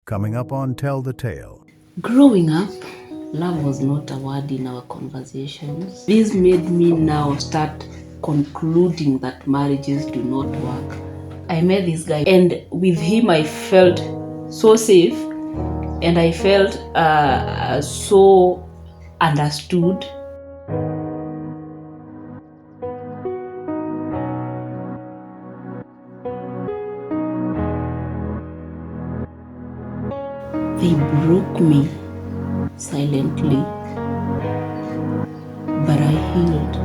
Coming up on Tell the Tale. Growing up, love was not a word in our conversations. This made me now start concluding that marriages do not work. I met this guy, and with him, I felt so safe and I felt so understood. They broke me silently, but I healed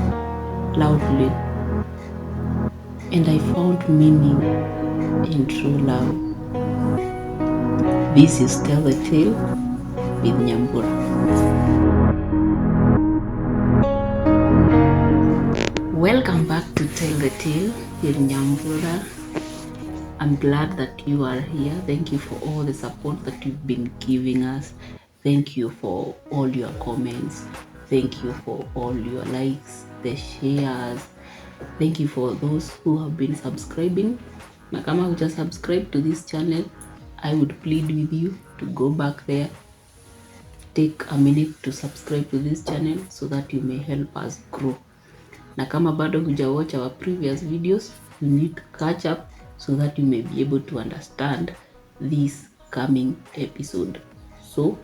loudly, and I found meaning in true love. This is Tell the Tale with Nyambura. Welcome back to Tell the Tale with Nyambura. I'm glad that you are here. Thank you for all the support that you've been giving us. Thank you for all your comments. Thank you for all your likes, the shares. Thank you for those who have been subscribing. Na kama huja subscribe to this channel, I would plead with you to go back there. Take a minute to subscribe to this channel so that you may help us grow. Na kama bado huja watch our previous videos, you need to catch up so that you may be able to understand this coming episode. So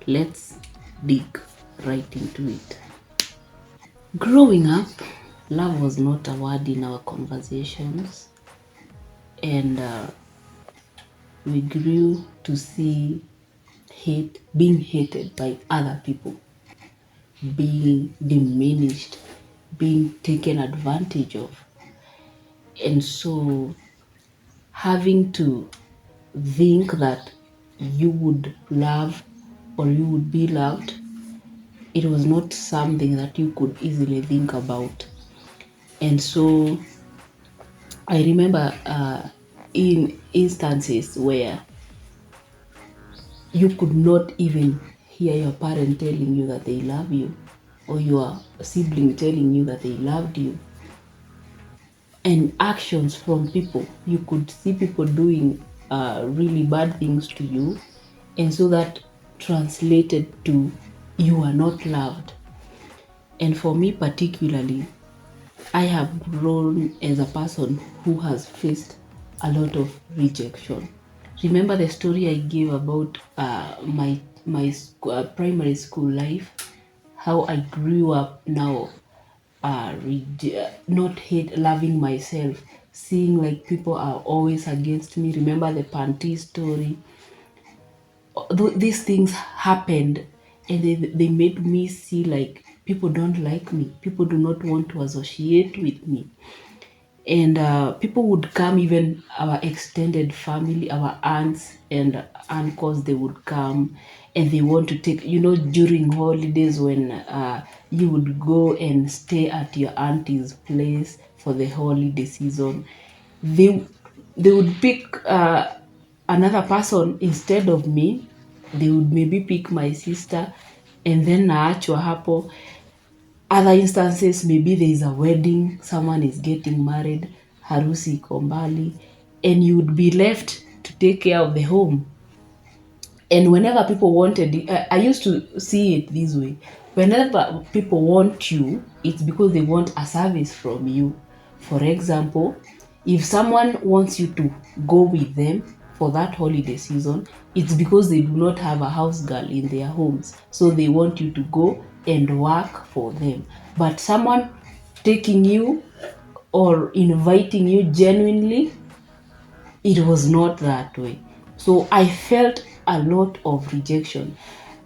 let's dig right into it. Growing up, love was not a word in our conversations, and we grew to see being hated by other people, being diminished, being taken advantage of. And so having to think that you would love or you would be loved, it was not something that you could easily think about. And so I remember in instances where you could not even hear your parent telling you that they love you, or your sibling telling you that they loved you. And actions from people, you could see people doing really bad things to you, and so that translated to you are not loved. And for me particularly, I have grown as a person who has faced a lot of rejection. Remember the story I gave about my primary school life, how I grew up now not loving myself, seeing like people are always against me. Remember the panty story? These things happened, and they made me see like people don't like me, people do not want to associate with me. And people would come, even our extended family, our aunts and uncles, they would come and they want to take, during holidays when you would go and stay at your auntie's place for the holiday season, they would pick another person instead of me. They would maybe pick my sister, and then naachwa hapo. Other instances, maybe there is a wedding, someone is getting married, harusi iko mbali, and you would be left to take care of the home. And whenever people wanted it, I used to see it this way. Whenever people want you, it's because they want a service from you. For example, if someone wants you to go with them for that holiday season, it's because they do not have a house girl in their homes. So they want you to go and work for them. But someone taking you or inviting you genuinely, it was not that way. So I felt a lot of rejection.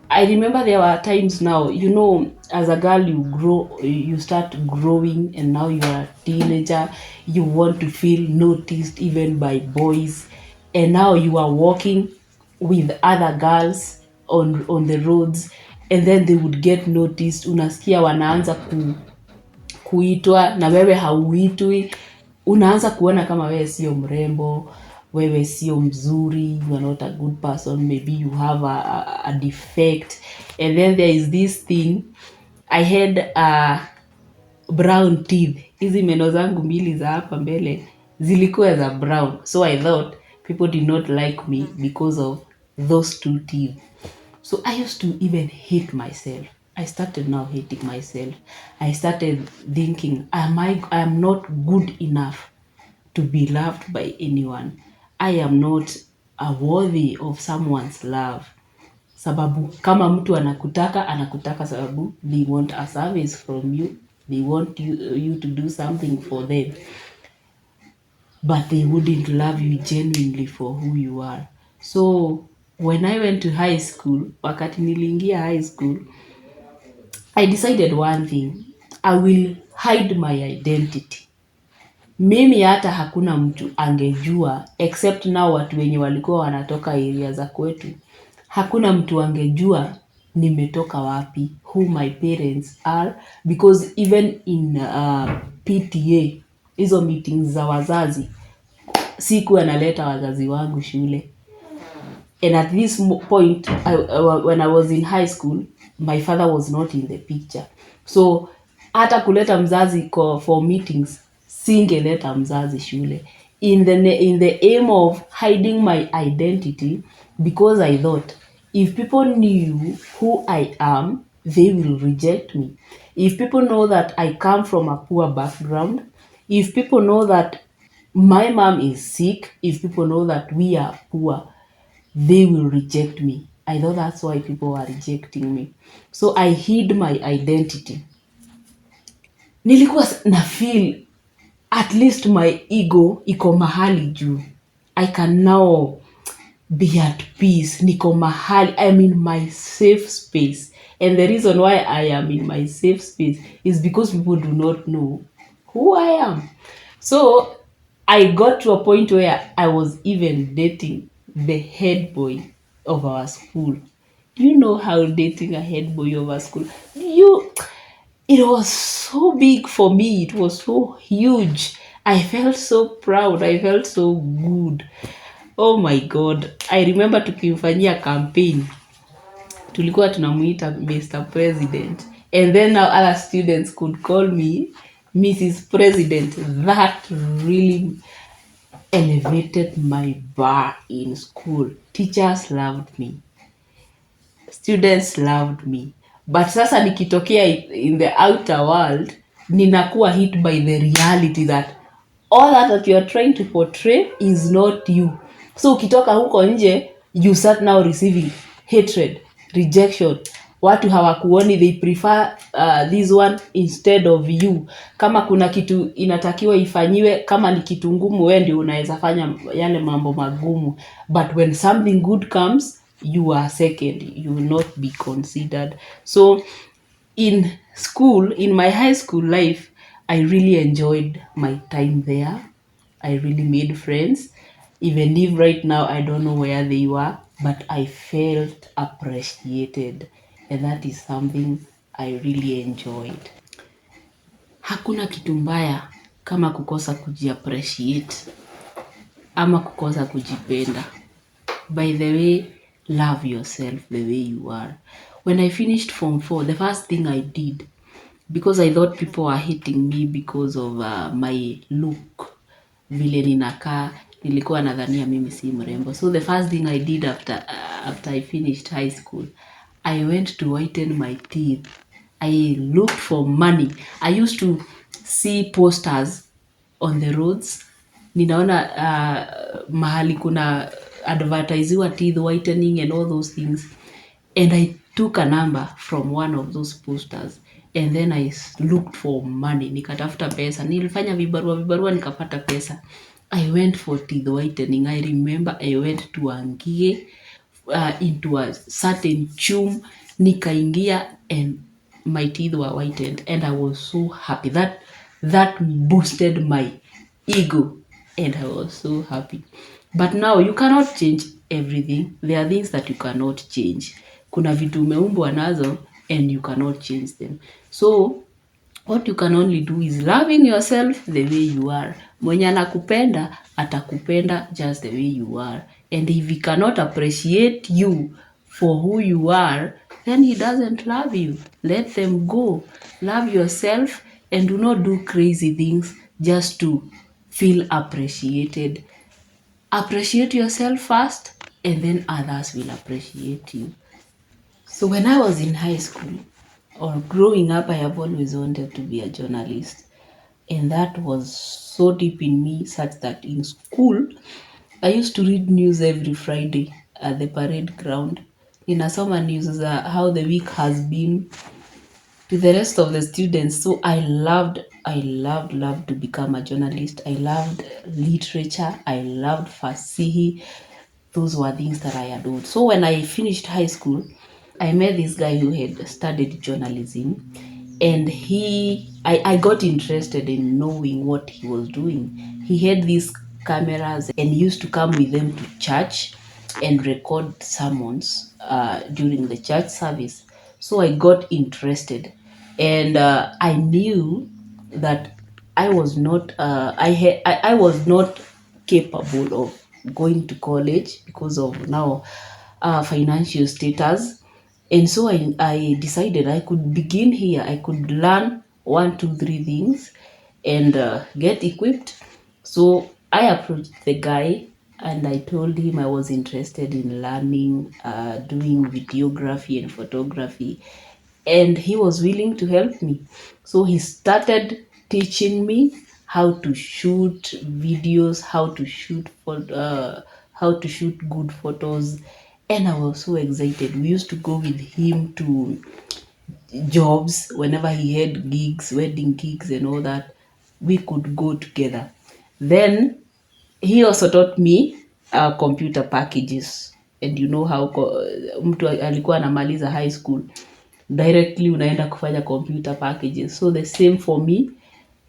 I remember there were times now, as a girl, you start growing, and now you are a teenager, you want to feel noticed even by boys, and now you are walking with other girls on the roads, and then they would get noticed. Unasikia wanaanza kuitwa na wewe hauitwi, unaanza kuona kama wewe sio mrembo, wewe sio mzuri, you are not a good person, maybe you have a defect. And then there is this thing, I had brown teeth. Hizi meno zangu mbili za hapa mbele zilikuwa za brown, so I thought people did not like me because of those two teeth. So I used to even hate myself. I started now hating myself. I started thinking, I am not good enough to be loved by anyone. I am not worthy of someone's love. Sababu kama mtu anakutaka sababu they want a service from you. They want you to do something for them. But they wouldn't love you genuinely for who you are. So when I went to high school, wakati niliingia high school, I decided one thing. I will hide my identity. Mimi hata hakuna mtu angejua except now watu wenye walikuwa wanatoka area za kwetu. Hakuna mtu angejua nimetoka wapi, who my parents are, because even in PTA, hizo meetings za wazazi, sikuwa naleta wazazi wangu shule. And at this point, when I was in high school, my father was not in the picture. So hata kuleta mzazi for meetings, singeleta mzazi shule. In the aim of hiding my identity, because I thought if people knew who I am, they will reject me. If people know that I come from a poor background, if people know that my mom is sick, if people know that we are poor, they will reject me. I thought that's why people were rejecting me. So I hid my identity. Nilikuwa na feel at least my ego iko mahali juu. I can now be at peace. Niko mahali. I'm in my safe space. And the reason why I am in my safe space is because people do not know who I am. So I got to a point where I was even dating the head boy of our school. Do you know how dating a head boy of our school? It was so big for me. It was so huge. I felt so proud. I felt so good. Oh my God. I remember tukimfanyia campaign. Tulikuwa tunamuita Mr. President. And then now other students could call me Mrs. President. That really elevated my bar in school. Teachers loved me. Students loved me. But sasa nikitokea in the outer world, ninakuwa hit by the reality that all that you are trying to portray is not you. So ukitoka huko nje, you start now receiving hatred, rejection. Watu hawakuoni, they prefer this one instead of you. Kama kuna kitu inatakiwa ifanyiwe, kama ni kitu ngumu, wewe ndio unaweza fanya yale mambo magumu. But when something good comes, you are second. You will not be considered. So in school, in my high school life, I really enjoyed my time there. I really made friends. Even if right now I don't know where they were, but I felt appreciated. And that is something I really enjoyed. Hakuna kitu mbaya kama kukosa kujiappreciate ama kukosa kujipenda. By the way, love yourself the way you are. When I finished Form 4, the first thing I did, because I thought people were hating me because of my look, vile ninakaa, nilikuwa nadhania mimi si mrembo. So the first thing I did after I finished high school, I went to whiten my teeth. I looked for money. I used to see posters on the roads. Ninaona mahali kuna advertisiwa teeth whitening and all those things. And I took a number from one of those posters. And then I looked for money. Nikatafuta pesa. Nilifanya vibarua nikapata pesa. I went for teeth whitening. I remember I went to Angie into a certain chum. Nikaingia and my teeth were whitened. And I was so happy. That boosted my ego. And I was so happy. But now you cannot change everything. There are things that you cannot change. Kuna vitu umeumbwa nazo and you cannot change them. So what you can only do is loving yourself the way you are. Mwenye anakupenda atakupenda just the way you are. And if he cannot appreciate you for who you are, then he doesn't love you. Let them go. Love yourself and do not do crazy things just to feel appreciated. Appreciate yourself first and then others will appreciate you. So when I was in high school or growing up, I have always wanted to be a journalist. And that was so deep in me, such that in school, I used to read news every Friday at the parade ground. Ninasoma news za how the week has been to the rest of the students. So loved to become a journalist. I loved literature. I loved fasihi. Those were things that I adored. So when I finished high school, I met this guy who had studied journalism, and I got interested in knowing what he was doing. He had these cameras and used to come with them to church and record sermons during the church service. So I got interested, and I knew that I was not capable of going to college because of now financial status. And so I decided I could begin here. I could learn one, two, three things and get equipped. So I approached the guy and I told him I was interested in learning, doing videography and photography, and he was willing to help me. So he started teaching me how to shoot videos, how to shoot good photos, and I was so excited. We used to go with him to jobs whenever he had gigs, wedding gigs, and all that. We could go together. Then he also taught me computer packages, and you know how mtu alikuwa anamaliza high school directly unaenda kufanya computer packages. So the same for me,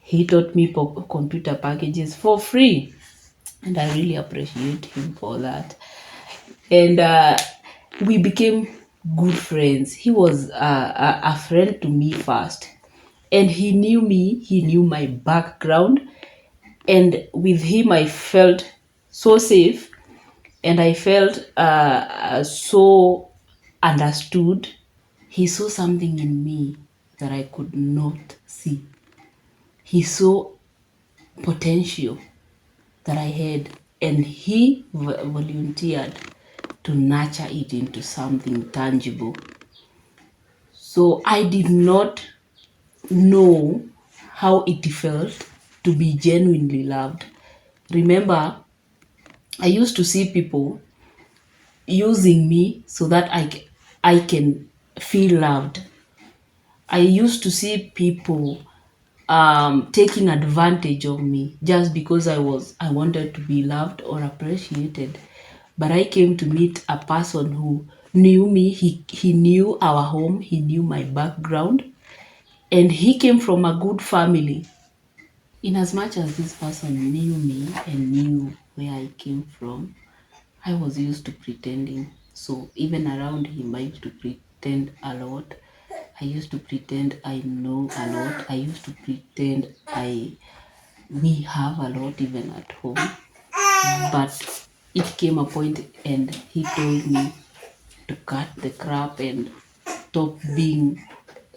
he taught me computer packages for free, and I really appreciate him for that. And we became good friends. He was a friend to me first, and he knew me, he knew my background, and with him I felt so safe, and I felt so understood. He saw something in me that I could not see. He saw potential that I had, and he volunteered to nurture it into something tangible. So I did not know how it felt to be genuinely loved. Remember, I used to see people using me so that I can feel loved. I used to see people taking advantage of me just because I wanted to be loved or appreciated. But I came to meet a person who knew me. He knew our home. He knew my background, and he came from a good family. In as much as this person knew me and knew where I came from, I was used to pretending. So even around him, I used to pretend a lot. I used to pretend I know a lot. I used to pretend we have a lot even at home. But it came a point and he told me to cut the crap and stop being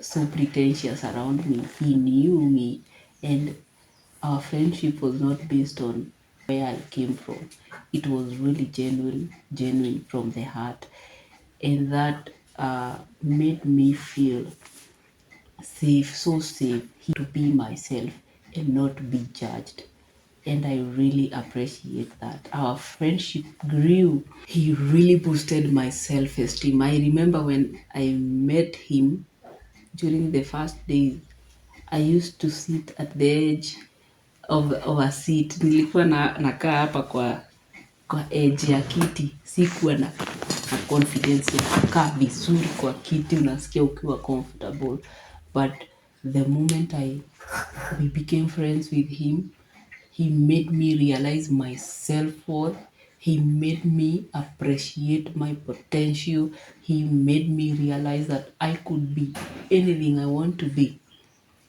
so pretentious around me. He knew me, and our friendship was not based on where I came from. It was really genuine from the heart. And that made me feel safe, so safe to be myself and not be judged. And I really appreciate that. Our friendship grew. He really boosted my self esteem. I remember when I met him during the first days, I used to sit at the edge of a seat. Nilikuwa nakaa hapa kwa edge ya kiti. Sikuwa na confidence ya kukaa vizuri kwa kiti, unasikia ukiwa comfortable. But the moment we became friends with him, he made me realize my self-worth. He made me appreciate my potential. He made me realize that I could be anything I want to be,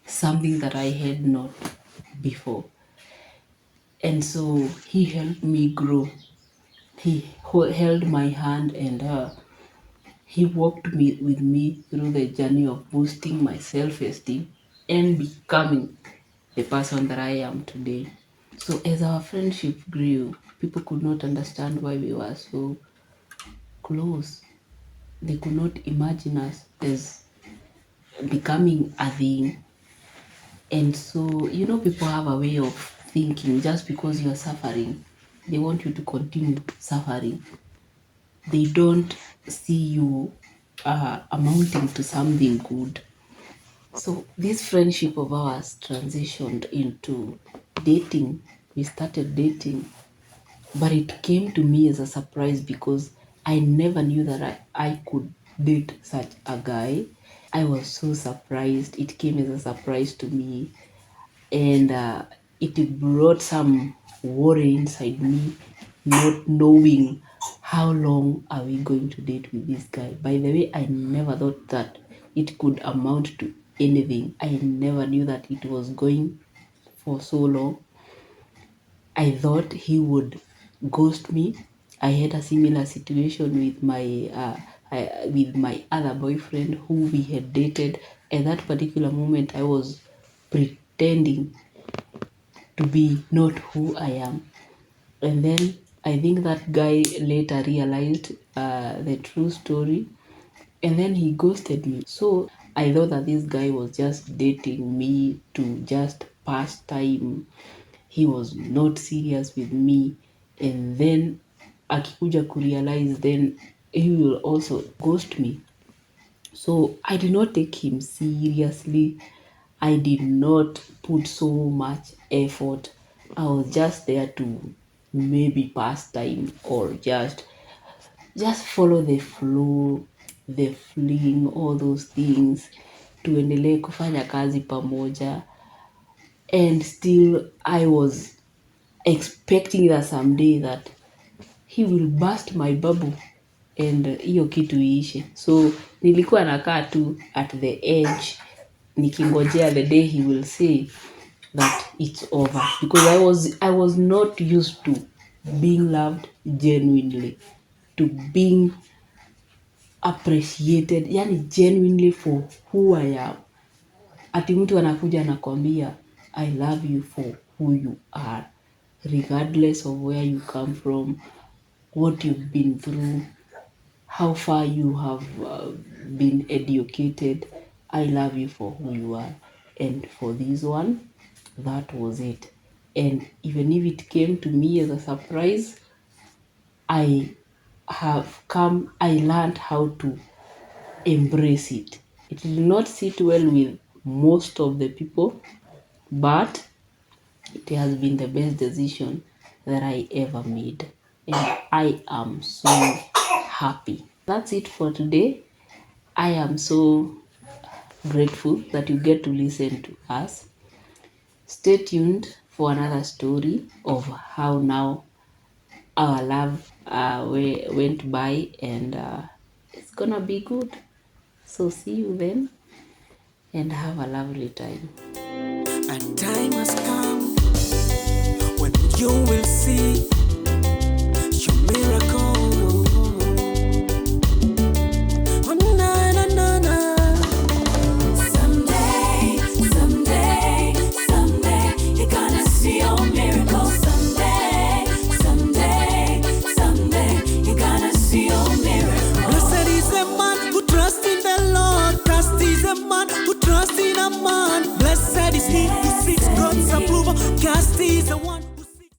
something that I had not before. And so he helped me grow. He held my hand, and he walked with me through the journey of boosting my self-esteem and becoming the person that I am today. So as our friendship grew, people could not understand why we were so close. They could not imagine us as becoming a thing. And so, people have a way of thinking just because you're suffering, they want you to continue suffering. They don't see you amounting to something good. So, this friendship of ours transitioned into dating. We started dating, but it came to me as a surprise because I never knew that I could date such a guy. I was so surprised. It came as a surprise to me, and it brought some worry inside me, not knowing how long are we going to date with this guy. By the way, I never thought that it could amount to anything. I never knew that it was going for so long. I thought he would ghost me. I had a similar situation with my other boyfriend who we had dated. At that particular moment, I was pretending to be not who I am. And then I think that guy later realized the true story, and then he ghosted me. So I thought that this guy was just dating me to just pass time. He was not serious with me. And then akikuja kurealize, then he will also ghost me. So I did not take him seriously. I did not put so much effort. I was just there to maybe pass time or just follow the flow, the fling, all those things. Tuendelee kufanya kazi pamoja. And still I was expecting that someday that he will burst my bubble and hiyo kitu iishe. So nilikuwa nakaa tu at the edge nikingojea the day he will say that it's over, because I was not used to being loved genuinely, to being appreciated, yani genuinely for who I am. Ati mtu anakuja anakwambia I love you for who you are, regardless of where you come from, what you've been through, how far you have been educated. I love you for who you are. And for this one, that was it. And even if it came to me as a surprise, I learned how to embrace it. It did not sit well with most of the people, but it has been the best decision that I ever made. And I am so happy. That's it for today. I am so grateful that you get to listen to us. Stay tuned for another story of how now our love went by, and it's gonna be good. So see you then and have a lovely time. A time has come when you will see